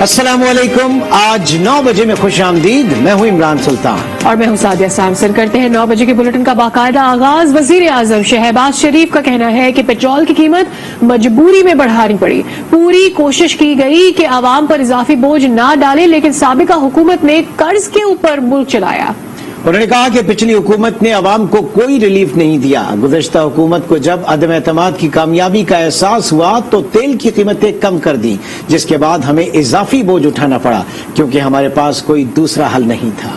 السلام علیکم، آج 9 بجے میں خوش آمدید، میں ہوں عمران سلطان اور میں ہوں سعدیہ سامسن۔ کرتے ہیں 9 بجے کے بلیٹن کا باقاعدہ آغاز۔ وزیر اعظم شہباز شریف کا کہنا ہے کہ پیٹرول کی قیمت مجبوری میں بڑھانی پڑی، پوری کوشش کی گئی کہ عوام پر اضافی بوجھ نہ ڈالے، لیکن سابقہ حکومت نے قرض کے اوپر ملک چلایا۔ انہوں نے کہا کہ پچھلی حکومت نے عوام کو کوئی ریلیف نہیں دیا۔ گزشتہ حکومت کو جب عدم اعتماد کی کامیابی کا احساس ہوا تو تیل کی قیمتیں کم کر دی، جس کے بعد ہمیں اضافی بوجھ اٹھانا پڑا کیونکہ ہمارے پاس کوئی دوسرا حل نہیں تھا۔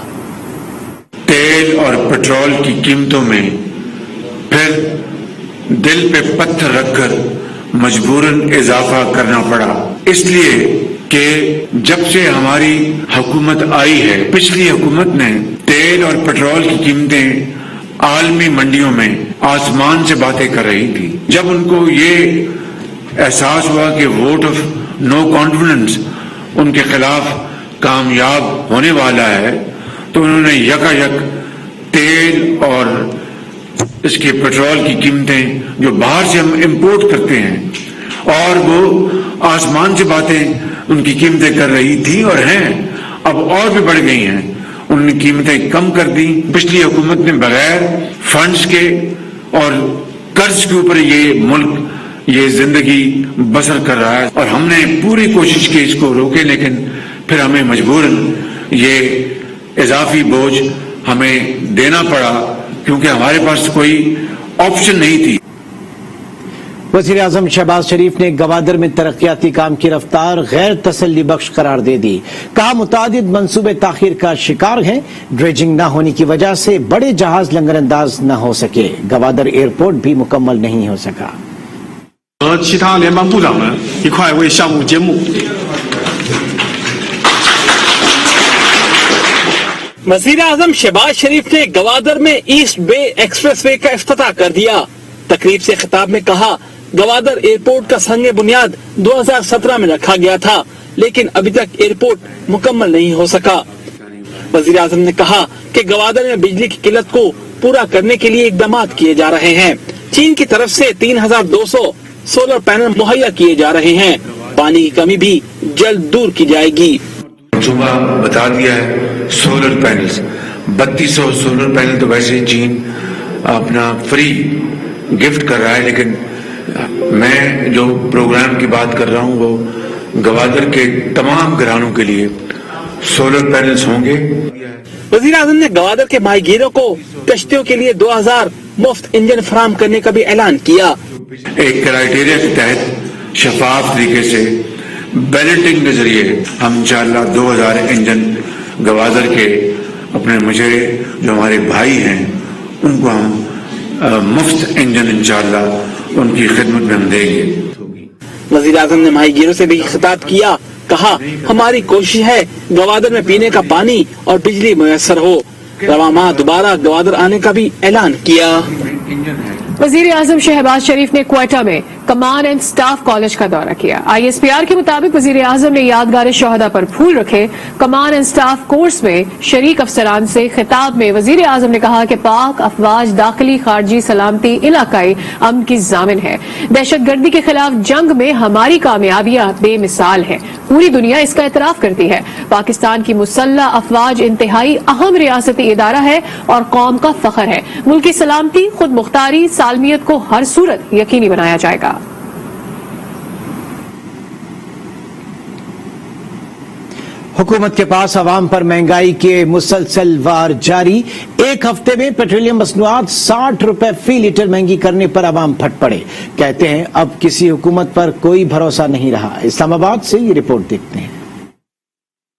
تیل اور پیٹرول کی قیمتوں میں پھر دل پہ پتھر رکھ کر مجبوراً اضافہ کرنا پڑا، اس لیے کہ جب سے ہماری حکومت آئی ہے، پچھلی حکومت نے تیل اور پیٹرول کی قیمتیں عالمی منڈیوں میں آسمان سے باتیں کر رہی تھی۔ جب ان کو یہ احساس ہوا کہ ووٹ آف نو کانفیڈنس ان کے خلاف کامیاب ہونے والا ہے، تو انہوں نے یکایک تیل اور اس کے پیٹرول کی قیمتیں جو باہر سے ہم امپورٹ کرتے ہیں، اور وہ آسمان سے باتیں ان کی قیمتیں کر رہی تھی اور ہیں، اب اور بھی بڑھ گئی ہیں، انہوں نے قیمتیں کم کر دی۔ پچھلی حکومت نے بغیر فنڈز کے اور قرض کے اوپر یہ ملک یہ زندگی بسر کر رہا ہے، اور ہم نے پوری کوشش کی اس کو روکے، لیکن پھر ہمیں مجبوراً یہ اضافی بوجھ ہمیں دینا پڑا کیونکہ ہمارے پاس کوئی آپشن نہیں تھی۔ وزیر اعظم شہباز شریف نے گوادر میں ترقیاتی کام کی رفتار غیر تسلی بخش قرار دے دی۔ کہا متعدد منصوبے تاخیر کا شکار ہیں، ڈریجنگ نہ ہونے کی وجہ سے بڑے جہاز لنگر انداز نہ ہو سکے، گوادر ایئرپورٹ بھی مکمل نہیں ہو سکا۔ 其他联邦部长们一块为项目揭幕。وزیر اعظم شہباز شریف نے گوادر میں ایسٹ بے ایکسپریس وے کا افتتاح کر دیا۔ تقریب سے خطاب میں کہا گوادر ایئرپورٹ کا سنگ بنیاد 2017 میں رکھا گیا تھا، لیکن ابھی تک ایئرپورٹ مکمل نہیں ہو سکا۔ وزیر اعظم نے کہا کہ گوادر میں بجلی کی قلت کو پورا کرنے کے لیے اقدامات کیے جا رہے ہیں۔ چین کی طرف سے 3200 سولر پینل مہیا کیے جا رہے ہیں، پانی کی کمی بھی جلد دور کی جائے گی۔ منصوبہ بتا دیا ہے سولر پینلز، 3200 سولر پینل تو ویسے چین اپنا فری گفٹ کر رہا ہے، لیکن میں جو پروگرام کی بات کر رہا ہوں وہ گوادر کے تمام گھرانوں کے لیے سولر پینلز ہوں گے۔ وزیر اعظم نے گوادر کے ماہی گیروں کو کشتیوں کے لیے 2000 مفت انجن فراہم کرنے کا بھی اعلان کیا۔ ایک کرائیٹیریا کے تحت شفاف طریقے سے بیلٹنگ کے ذریعے ہم انشاءاللہ 2000 انجن گوادر کے اپنے مشرے جو ہمارے بھائی ہیں ان کو ہم مفت انجن انشاءاللہ ان کی خدمت میں ہم دیں گے۔ وزیر اعظم نے ماہی گیروں سے بھی خطاب کیا، کہا ہماری کوشش ہے گوادر میں پینے کا پانی اور بجلی میسر ہو۔ رواں ماہ دوبارہ گوادر آنے کا بھی اعلان کیا۔ وزیر اعظم شہباز شریف نے کوئٹہ میں کمان اینڈ سٹاف کالج کا دورہ کیا۔ ISPR کے مطابق وزیر اعظم نے یادگار شہداء پر پھول رکھے۔ کمان اینڈ سٹاف کورس میں شریک افسران سے خطاب میں وزیر اعظم نے کہا کہ پاک افواج داخلی خارجی سلامتی علاقائی امن کی ضامن ہے۔ دہشت گردی کے خلاف جنگ میں ہماری کامیابیاں بے مثال ہیں، پوری دنیا اس کا اعتراف کرتی ہے۔ پاکستان کی مسلح افواج انتہائی اہم ریاستی ادارہ ہے اور قوم کا فخر ہے۔ ملک کی سلامتی، خود مختاری، سالمیت کو ہر صورت یقینی بنایا جائے گا۔ حکومت کے پاس عوام پر مہنگائی کے مسلسل وار جاری۔ ایک ہفتے میں پیٹرولیم مصنوعات 60 روپے فی لیٹر مہنگی کرنے پر عوام پھٹ پڑے۔ کہتے ہیں اب کسی حکومت پر کوئی بھروسہ نہیں رہا۔ اسلام آباد سے یہ رپورٹ دیکھتے ہیں۔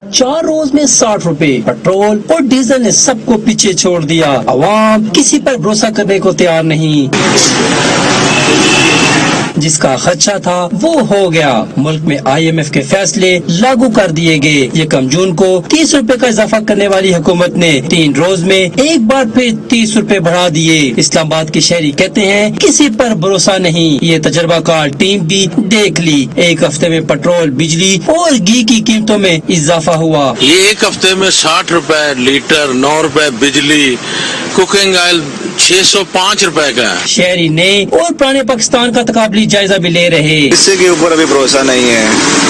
4 روز میں 60 روپے پیٹرول اور ڈیزل نے سب کو پیچھے چھوڑ دیا۔ عوام کسی پر بھروسہ کرنے کو تیار نہیں۔ جس کا خدشہ تھا وہ ہو گیا۔ ملک میں IMF کے فیصلے لاگو کر دیے گئے۔ 1 جون کو 30 روپے کا اضافہ کرنے والی حکومت نے 3 روز میں ایک بار پھر 30 روپے بڑھا دیے۔ اسلام آباد کے شہری کہتے ہیں کسی پر بھروسہ نہیں۔ یہ تجربہ کار ٹیم بھی دیکھ لی۔ ایک ہفتے میں پیٹرول، بجلی اور گھی کی قیمتوں میں اضافہ ہوا۔ یہ ایک ہفتے میں 60 روپے لیٹر، 9 روپے بجلی، کوکنگ آئل 605 روپے کا ہے۔ شہری نئے اور پرانے پاکستان کا تقابلی جائزہ بھی لے رہے۔ کسی کے اوپر ابھی بھروسہ نہیں ہے،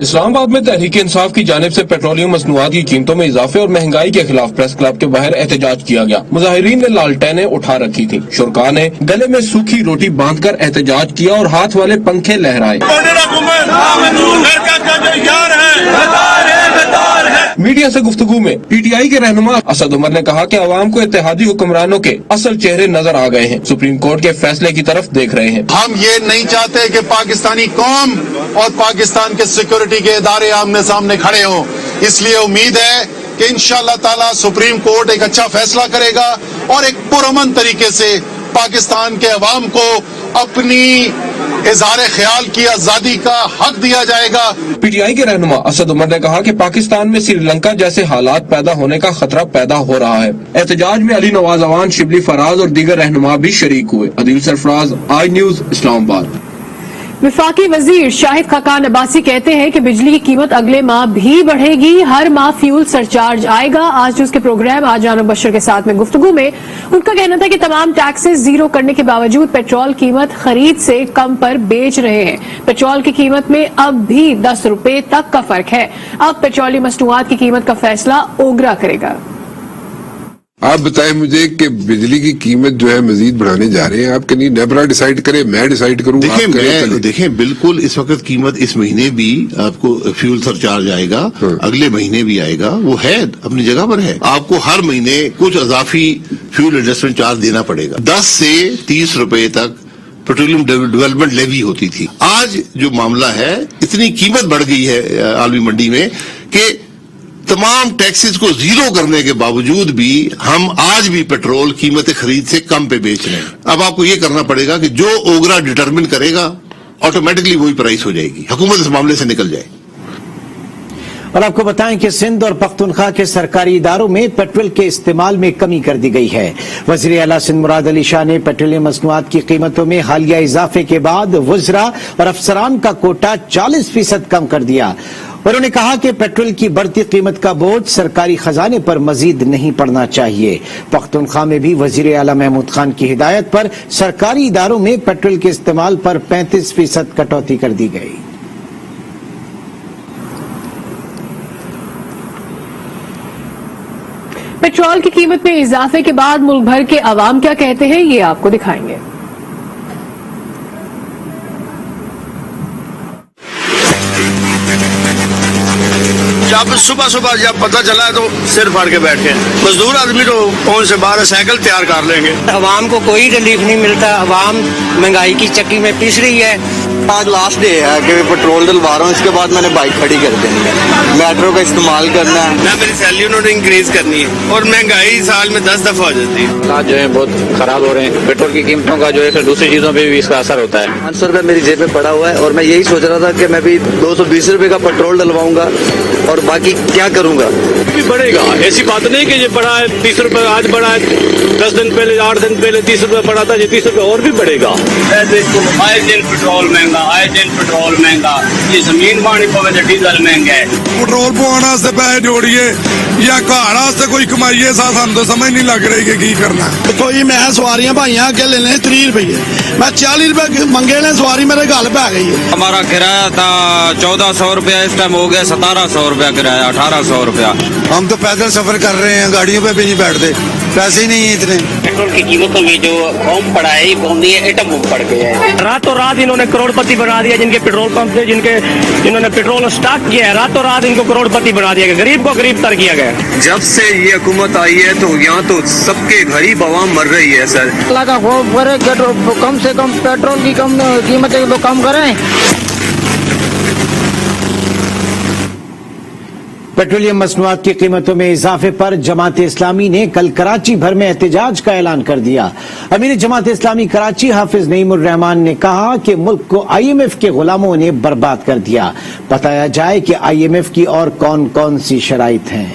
اسلام آباد میں تحریک انصاف کی جانب سے پیٹرولیم مصنوعات کی قیمتوں میں اضافے اور مہنگائی کے خلاف پریس کلب کے باہر احتجاج کیا گیا. مظاہرین نے لالٹینیں اٹھا رکھی تھیں. شرکاء نے گلے میں سوکھی روٹی باندھ کر احتجاج کیا اور ہاتھ والے پنکھے لہرائے. میڈیا سے گفتگو میں پی ٹی آئی کے رہنما اسد عمر نے کہا کہ عوام کو اتحادی حکمرانوں کے اصل چہرے نظر آ گئے ہیں. سپریم کورٹ کے فیصلے کی طرف دیکھ رہے ہیں. ہم یہ نہیں چاہتے کہ پاکستانی قوم اور پاکستان کے سیکورٹی کے ادارے آمنے سامنے کھڑے ہوں. اس لیے امید ہے کہ انشاءاللہ تعالی سپریم کورٹ ایک اچھا فیصلہ کرے گا اور ایک پرامن طریقے سے پاکستان کے عوام کو اپنی اظہار خیال کی آزادی کا حق دیا جائے گا. پی ٹی آئی کے رہنما اسد عمر نے کہا کہ پاکستان میں سری لنکا جیسے حالات پیدا ہونے کا خطرہ پیدا ہو رہا ہے. احتجاج میں علی نواز اوان، شبلی فراز اور دیگر رہنما بھی شریک ہوئے. عدیل سرفراز، آئی نیوز، اسلام آباد. وفاقی وزیر شاہد خاقان عباسی کہتے ہیں کہ بجلی کی قیمت اگلے ماہ بھی بڑھے گی. ہر ماہ فیول سرچارج آئے گا. آج نیوز کے پروگرام آجان بشر کے ساتھ میں گفتگو میں ان کا کہنا تھا کہ تمام ٹیکسز زیرو کرنے کے باوجود پیٹرول قیمت خرید سے کم پر بیچ رہے ہیں. پیٹرول کی قیمت میں اب بھی 10 روپے تک کا فرق ہے. اب پیٹرولیم مصنوعات کی قیمت کا فیصلہ اوگرا کرے گا. آپ بتائیں مجھے کہ بجلی کی قیمت جو ہے مزید بڑھانے جا رہے ہیں. آپ کہ نہیں نیبرا ڈیسائیڈ کرے، میں ڈیسائیڈ کروں. دیکھیں بالکل اس وقت قیمت اس مہینے بھی آپ کو فیول سرچارج آئے گا، اگلے مہینے بھی آئے گا. وہ ہے اپنی جگہ پر ہے. آپ کو ہر مہینے کچھ اضافی فیول ایڈجسٹمنٹ چارج دینا پڑے گا. 10 سے 30 روپے تک پیٹرولیم ڈیولپمنٹ لیوی ہوتی تھی. آج جو معاملہ ہے اتنی قیمت بڑھ گئی ہے عالمی منڈی میں کہ تمام ٹیکسز کو زیرو کرنے کے باوجود بھی ہم آج بھی پیٹرول قیمت خرید سے کم پہ بیچ رہے ہیں. اب آپ کو یہ کرنا پڑے گا کہ جو اوگرا ڈٹرمن کرے گا آٹومیٹکلی وہی پرائس ہو جائے گی. حکومت اس معاملے سے نکل جائے. اور آپ کو بتائیں کہ سندھ اور پختونخوا کے سرکاری اداروں میں پیٹرول کے استعمال میں کمی کر دی گئی ہے. وزیر اعلیٰ سندھ مراد علی شاہ نے پیٹرولیم مصنوعات کی قیمتوں میں حالیہ اضافے کے بعد وزراء اور افسران کا کوٹا 40% کم کر دیا. انہوں نے کہا کہ پیٹرول کی بڑھتی قیمت کا بوجھ سرکاری خزانے پر مزید نہیں پڑنا چاہیے. پختونخوا میں بھی وزیر اعلیٰ محمود خان کی ہدایت پر سرکاری اداروں میں پیٹرول کے استعمال پر 35% کٹوتی کر دی گئی. پیٹرول کی قیمت میں اضافے کے بعد ملک بھر کے عوام کیا کہتے ہیں یہ آپ کو دکھائیں گے. جب صبح جب پتہ چلا تو سر پھاڑ کے بیٹھ گئے. مزدور آدمی تو 5 سے 12 سائیکل تیار کر لیں گے. عوام کو کوئی ریلیف نہیں ملتا. عوام مہنگائی کی چکی میں پس رہی ہے. آج لاسٹ ڈے ہے کہ پیٹرول ڈلوا رہا ہوں. اس کے بعد میں نے بائک کھڑی کر دینی ہے. میٹرو کا استعمال کرنا ہے. میں میری سیلری انہوں نے انکریز کرنی ہے اور مہنگائی سال میں 10 دفعہ ہو جاتی ہے. حالات جو ہے بہت خراب ہو رہے ہیں. پیٹرول کی قیمتوں کا جو ہے دوسری چیزوں پہ بھی اس کا اثر ہوتا ہے. 500 روپے میری جیب میں پڑا ہوا ہے اور میں یہی سوچ رہا تھا کہ میں بھی 220 روپے کا پیٹرول ڈلواؤں گا اور باقی کیا کروں گا. بڑھے گا ایسی بات نہیں کہ یہ بڑھا ہے 30 روپے آج بڑھا ہے. 10 دن پہلے 8 دن پہلے 30 روپے بڑھا تھا. یہ 30 روپے اور بھی بڑھے گا. آئے دن پیٹرول مہنگا, آئے دن پیٹرول مہنگا. یہ زمین پانی پوے ڈیزل مہنگا ہے. پیٹرول پوانا سے پیسے جوڑیے یا گھر سے کوئی کمائیے ساتھ تو سمجھ نہیں لگ رہی کہ کی کرنا. کوئی میں سواریاں بھائیاں کے لے لیں 30 روپے, میں 40 روپے منگے لیں سواری میرے گل پہ آ گئی ہے. ہمارا کرایہ تھا 1400 روپیہ, اس ٹائم ہو گیا 1700 روپیہ کرایہ, 1800 روپیہ. ہم تو پیدل سفر کر رہے ہیں, گاڑیوں پہ بھی نہیں بیٹھتے, پیسے ہی نہیں ہیں اتنے. پیٹرول کی قیمتوں میں جو بم پڑا ہے بم نہیں ہے, ایٹم بم پڑ گیا ہے. راتوں رات انہوں نے کروڑ پتی بنا دیا. جن کے پیٹرول پمپ تھے, جنہوں نے پیٹرول اسٹاک کیا ہے, راتوں رات ان کو کروڑ پتی بنا دیا گیا. غریب کو غریب تر کیا گیا. جب سے یہ حکومت آئی ہے تو یہاں تو سب کے غریب عوام مر رہی ہے. سر اللہ کا خوف کرے, کم سے کم پیٹرول کی کم قیمتیں تو کم کریں. پیٹرولیم مصنوعات کی قیمتوں میں اضافے پر جماعت اسلامی نے کل کراچی بھر میں احتجاج کا اعلان کر دیا. امیر جماعت اسلامی کراچی حافظ نعیم الرحمان نے کہا کہ ملک کو IMF کے غلاموں نے برباد کر دیا. بتایا جائے کہ IMF کی اور کون کون سی شرائط ہیں.